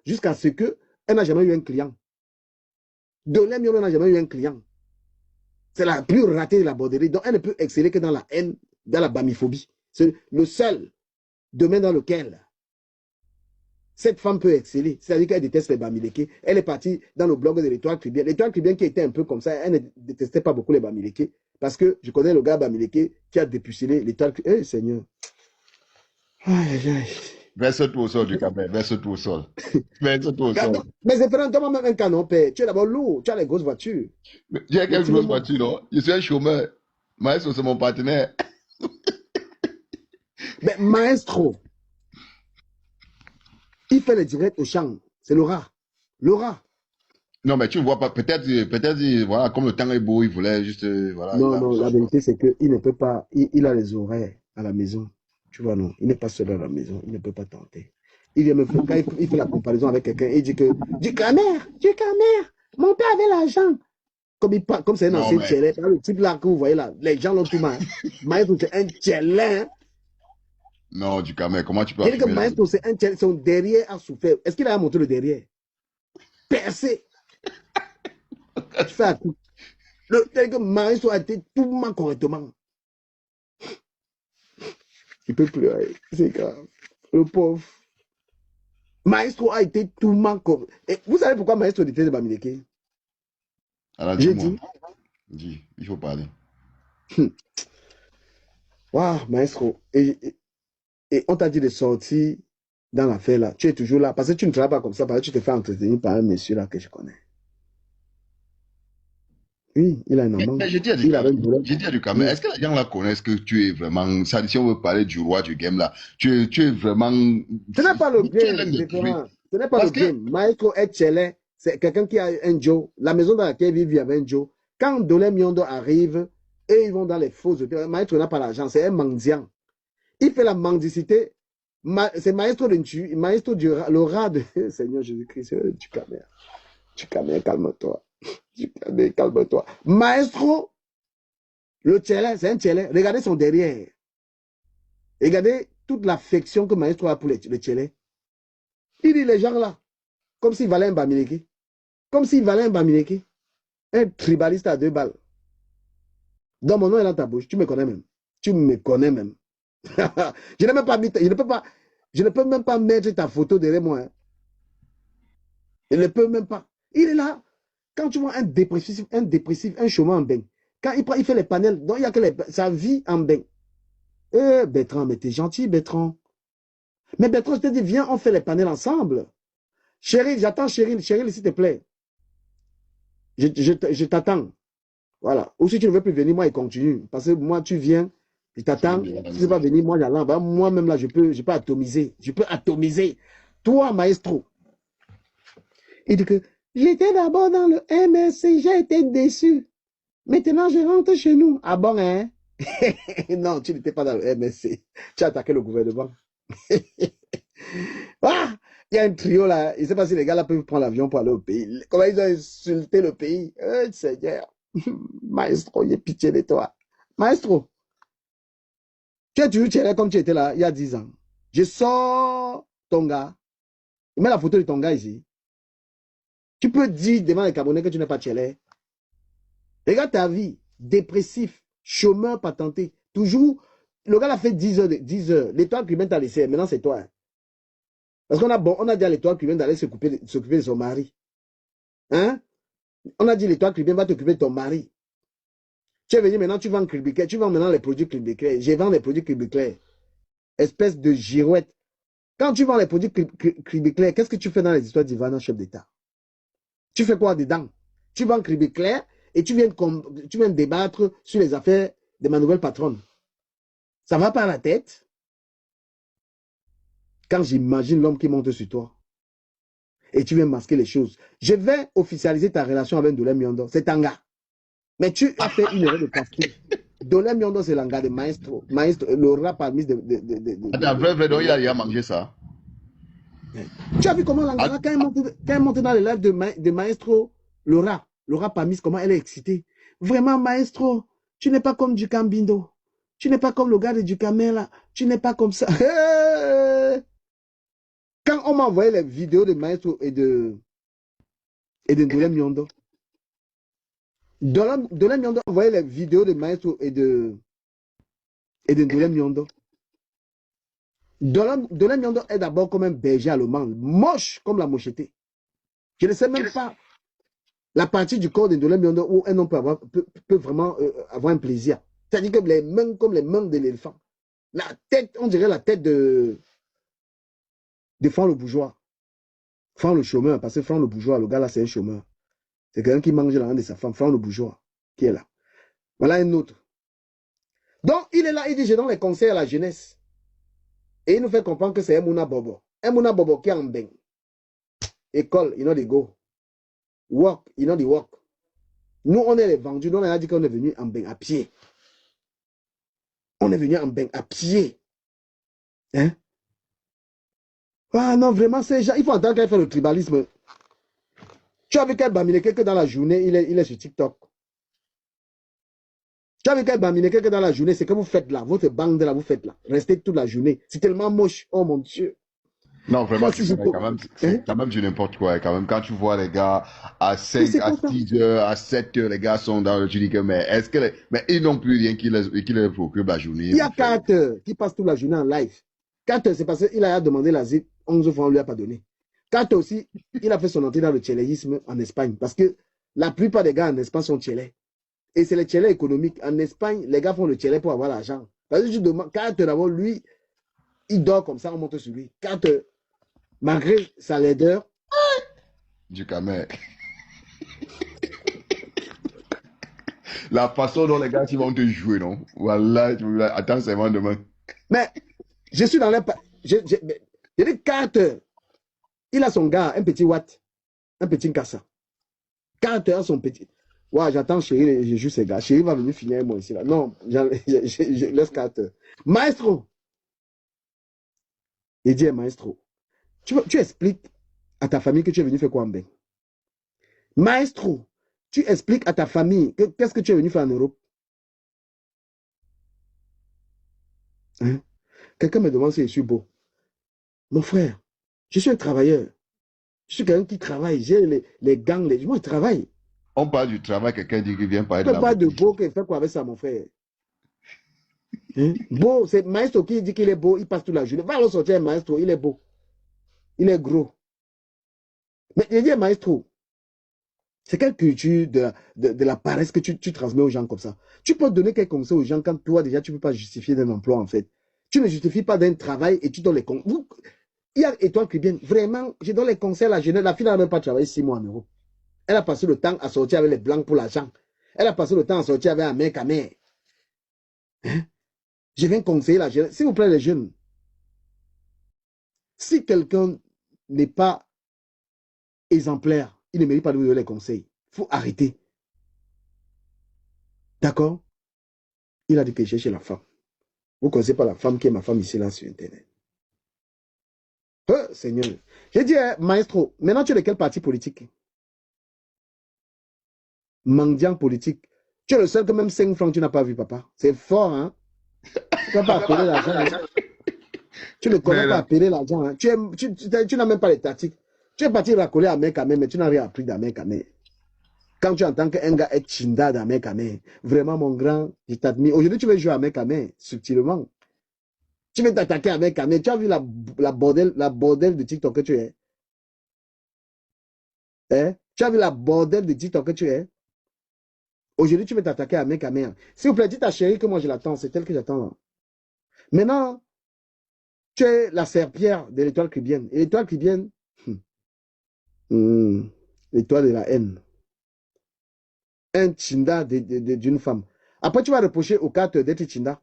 jusqu'à ce qu'elle n'a jamais eu un client. Dolé Miondo n'a jamais eu un client. C'est la plus ratée de la borderie. Donc, elle ne peut exceller que dans la haine, dans la bamiphobie. C'est le seul domaine dans lequel cette femme peut exceller. C'est-à-dire qu'elle déteste les bamileke. Elle est partie dans le blog de l'Étoile Tribune. L'Étoile Tribune qui était un peu comme ça, elle ne détestait pas beaucoup les bamileke. Parce que je connais le gars bamileke qui a dépucelé l'Étoile Tribune. Eh, Seigneur. Aïe, aïe. Verse-toi au sol du Cameroun, verse-toi au sol. Verse-toi au sol. Mais c'est donne-moi même un canon, père. Tu es d'abord lourd, tu as les grosses voitures. J'ai quelques grosses voitures, non? Je suis un chômeur. Maestro, c'est mon partenaire. Mais Maestro, il fait les directs au champ. C'est le rat. Le rat. Non, mais tu ne vois pas. Peut-être, voilà, comme le temps est beau, il voulait juste, voilà. Non, la vérité, c'est qu'il ne peut pas. Il a les horaires à la maison. Tu vois, non. Il n'est pas seul à la maison. Il ne peut pas tenter. Il vient me faire, quand il fait la comparaison avec quelqu'un, il dit que du camère, mon père avait l'argent. Comme c'est un ancien tchélé, le type là que vous voyez là, les gens l'ont tout mal. Maestro, c'est un tchélé. Non, du camère, comment tu peux Il dit que Maestro, c'est un tchélé, son derrière a souffert. Est-ce qu'il a montré le derrière? Percé. Tu fais un coup. Tel que Maestro a été tout mal correctement. Il peut pleurer, c'est grave. Le pauvre. Maestro a été tout mal comme. Et vous savez pourquoi Maestro déteste Bamileke? Alors, dis-moi. Dis, il faut parler. Waouh, Maestro. Et on t'a dit de sortir dans l'affaire là. Tu es toujours là. Parce que tu ne travailles pas comme ça. Parce que tu te fais entretenir par un monsieur là que je connais. Oui, il a un amant. J'ai dit à du Cameroun, est-ce que les gens là connaissent que tu es vraiment, ça, si on veut parler du roi du game là, tu es vraiment. Ce n'est pas le game, ce n'est pas le game. Maestro est Tchélé, c'est quelqu'un qui a un Joe. La maison dans laquelle il vit avait un Joe. Quand Dolé Miondo arrive, et ils vont dans les faux hôtels, Maestro n'a pas l'argent, c'est un mendiant. Il fait la mendicité. C'est Maestro de Maestro le rat de Seigneur Jésus-Christ, du Cameroun. Du Cameroun, calme-toi. Calme-toi. Maestro, le Tchélé, c'est un Tchélé. Regardez son derrière. Regardez toute l'affection que Maestro a pour le Tchélé. Il dit les gens là, comme s'il valait un Bamileke. Comme s'il valait un Bamileke. Un tribaliste à 2 balles. Dans mon nom est dans ta bouche. Tu me connais même. Tu me connais même. Je n'ai même pas mis, je ne peux même pas mettre ta photo derrière moi. Hein. Je ne peux même pas. Il est là. Quand tu vois un dépressif, un chômeur en bain, quand il fait les panels, donc il y a que sa vie en bain. Eh, Bertrand, mais t'es gentil, Bertrand. Mais Bertrand, je te dis, viens, on fait les panels ensemble. Chérie, j'attends Chérie, s'il te plaît. Je t'attends. Voilà. Ou si tu ne veux plus venir, moi, il continue. Parce que moi, tu viens, je t'attends. Si tu ne veux pas venir, moi, j'allais. Ben, moi-même, là, je peux atomiser. Je peux atomiser. Toi, Maestro. Il dit que j'étais d'abord dans le MSC, j'ai été déçu. Maintenant, je rentre chez nous. Ah bon, hein? Non, tu n'étais pas dans le MSC. Tu as attaqué le gouvernement. Ah! Il y a un trio là. Je ne sais pas si les gars là peuvent prendre l'avion pour aller au pays. Comment ils ont insulté le pays? Seigneur. Maestro, il y a pitié de toi. Maestro, tu es toujours tiré comme tu étais là il y a 10 ans. Je sors ton gars. Il met la photo de ton gars ici. Tu peux dire devant les Camerounais que tu n'es pas tiré. Regarde ta vie. Dépressif, chômeur patenté. Toujours, le gars a fait 10 heures. 10 heures. L'Étoile Cubaine t'a laissé. Maintenant, c'est toi. Hein. Parce on a dit à l'Étoile Cubaine d'aller s'occuper de son mari. Hein? On a dit l'Étoile Cubaine va t'occuper de ton mari. Tu es venu maintenant, tu vends Cribiclair. Tu vends maintenant les produits Cribiclair. Je vends les produits Cribiclair. Espèce de girouette. Quand tu vends les produits Cribiclair, qu'est-ce que tu fais dans les histoires d'Ivana, chef d'État? Tu fais quoi dedans? Tu vends Cribiclair et tu viens débattre sur les affaires de ma nouvelle patronne. Ça va pas à la tête? Quand j'imagine l'homme qui monte sur toi et tu viens masquer les choses, je vais officialiser ta relation avec Dolé Miondo. C'est un gars. Mais tu as fait une erreur de casting. Dolé Miondo, c'est l'anga de Maestro. Maestro, le rap parmi de. Attends, vrai, donc il a mangé ça. Tu as vu comment l'anga, quand elle monte dans les lives de Maestro, le rap parmi, comment elle est excitée. Vraiment, Maestro, tu n'es pas comme du Cambindo. Tu n'es pas comme le gars de Ducamel là. Tu n'es pas comme ça. Quand Quand on m'a envoyé les vidéos de Maestro et de Ndolem Nyondo, Ndolem Nyondo a envoyé les vidéos de Maestro et de Ndolem Nyondo. Ndolem Nyondo est d'abord comme un berger allemand, moche comme la mocheté. Je ne sais même pas la partie du corps de Ndolem Nyondo où un homme peut vraiment avoir un plaisir. C'est-à-dire que les mains comme les mains de l'éléphant. La tête, on dirait la tête de Franck le bourgeois. Franck le chômeur, parce que Franck le bourgeois, le gars là, c'est un chômeur. C'est quelqu'un qui mange la main de sa femme, Franck le bourgeois, qui est là. Voilà un autre. Donc, il est là, il dit, je donne les conseils à la jeunesse. Et il nous fait comprendre que c'est un Mouna Bobo. Un Mouna Bobo qui est en bain. École, il know the go. Work, il know the work. Nous, on est les vendus. Nous, on a dit qu'on est venu en bain à pied. On est venu en bain à pied. Hein? Ah non, vraiment, ces gens, il faut entendre qu'elle fait le tribalisme. Tu as vu qu'elle Bamileke que dans la journée, il est sur TikTok. Tu as vu qu'elle Bamileke que dans la journée, c'est que vous faites là, votre bande là, vous faites là. Restez toute la journée. C'est tellement moche. Oh mon Dieu. Non, vraiment, c'est quand même du n'importe quoi. Quand même, quand tu vois les gars à 5, à 6 heures, à 7 heures, les gars sont dans le tu dis que, mais est-ce que mais ils n'ont plus rien qui les procure la journée. Il y a 4 heures qui passent toute la journée en live. 4 heures, c'est parce qu'il a demandé l'asile, 11 fois on ne lui a pas donné. 4 heures aussi, il a fait son entrée dans le tchéléisme en Espagne. Parce que la plupart des gars en Espagne sont tchélés. Et c'est le tchélé économique. En Espagne, les gars font le tchélé pour avoir l'argent. Parce que je demande, 4 heures d'abord, lui, il dort comme ça, on monte sur lui. 4 heures. Malgré sa laideur. Du camé. La façon dont les gars ils vont te jouer, non? Voilà, attends, c'est moi demain. Mais je suis dans les. J'ai dit 4 heures. Il a son gars, un petit Watt, un petit Nkassa. 4 heures, son petit. Ouais, j'attends Chéri, je joue ces gars. Chéri va venir finir avec moi ici. Là. Non, je laisse 4 heures. Maestro. Il dit, Maestro. Tu expliques à ta famille que tu es venu faire quoi en bain. Maestro, tu expliques à ta famille qu'est-ce que tu es venu faire en Europe. Hein? Quelqu'un me demande si je suis beau. Mon frère, je suis un travailleur. Je suis quelqu'un qui travaille. J'ai les gangs. Moi, je travaille. On parle du travail, quelqu'un dit qu'il vient parler de la pas de beau, qu'il fait quoi avec ça, mon frère? Hein? Beau, c'est Maestro qui dit qu'il est beau, il passe toute la journée. Va le sortir, Maestro, il est beau. Il est gros. Mais il dit, Maestro, c'est quelle culture de la paresse que tu transmets aux gens comme ça? Tu peux donner quelques conseils aux gens quand toi, déjà, tu ne peux pas justifier d'un emploi, en fait. Tu ne justifies pas d'un travail et tu donnes les conseils. Il y a Étoile Cubienne. Vraiment, je donne les conseils à la jeunesse. La fille n'a même pas travaillé 6 mois en Europe. Elle a passé le temps à sortir avec les blancs pour l'argent. Elle a passé le temps à sortir avec un mec à mère. Hein? Je viens conseiller la jeunesse. S'il vous plaît, les jeunes, si quelqu'un n'est pas exemplaire, il ne mérite pas de vous donner les conseils. Il faut arrêter. D'accord? Il a dit que je cherche la femme. Vous ne connaissez pas la femme qui est ma femme ici, là, sur Internet. Seigneur. J'ai dit, Maestro, maintenant tu es de quel parti politique? Mendiant politique. Tu es le seul que même 5 francs, tu n'as pas vu, papa. C'est fort, hein? Tu n'as pas appelé l'argent. Hein? Tu ne connais pas appeler l'argent. Hein? Tu n'as même pas les tactiques. Tu es parti racoler à Mekame, mais tu n'as rien appris d'Amekame. Quand tu entends qu'un gars est chinda d'Amekame, vraiment, mon grand, je t'admire. Aujourd'hui, tu veux jouer à Mekame, subtilement. Tu veux t'attaquer à Mekame. Tu as vu la bordel de TikTok que tu es? Hein? Tu as vu la bordel de TikTok que tu es? Aujourd'hui, tu veux t'attaquer à Mekame. S'il vous plaît, dis ta chérie que moi je l'attends. C'est elle que j'attends. Maintenant, tu es la serpillère de l'étoile cubienne. Et l'étoile cubienne, l'étoile de la haine. Un chinda d'une femme. Après, tu vas reprocher aux 4 d'être chinda.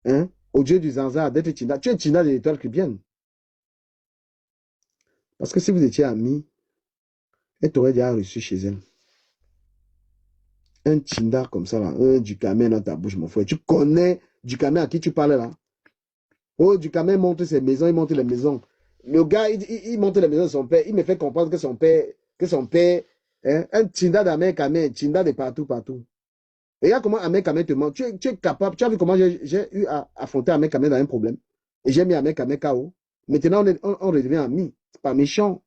Hein? Au dieu du Zanza d'être chinda. Tu es chinda de l'étoile cubienne. Parce que si vous étiez amis, elle t'aurait déjà reçu chez elle. Un chinda comme ça, là, un Ducamé dans ta bouche, mon frère. Tu connais Ducamé à qui tu parles là? Oh, Ducamé monte ses maisons, il monte les maisons. Le gars, il monte les maisons de son père. Il me fait comprendre que son père, hein, un Tchinda d'Amekame, Tchinda de partout, partout. Regarde comment Amekame te ment. Tu es capable, tu as vu comment j'ai eu à affronter Amekame dans un problème. Et j'ai mis Amekame KO. Maintenant, on redevient amis. C'est pas méchant.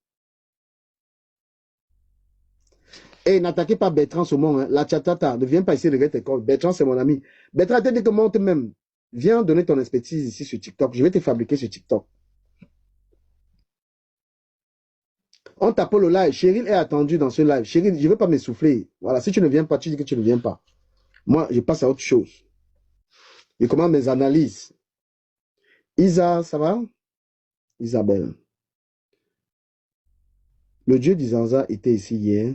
Et n'attaquez pas Bertrand Saumon. Hein. La tchatata, ne viens pas ici regarder tes corps. Bertrand, c'est mon ami. Bertrand, t'as dit que monte même. Viens donner ton expertise ici sur TikTok. Je vais te fabriquer sur TikTok. On t'appelle au live. Cheryl est attendue dans ce live. Cheryl, je ne veux pas m'essouffler. Voilà, si tu ne viens pas, tu dis que tu ne viens pas. Moi, je passe à autre chose. Je commence mes analyses. Isa, ça va? Isabelle. Le dieu d'Izanza était ici hier.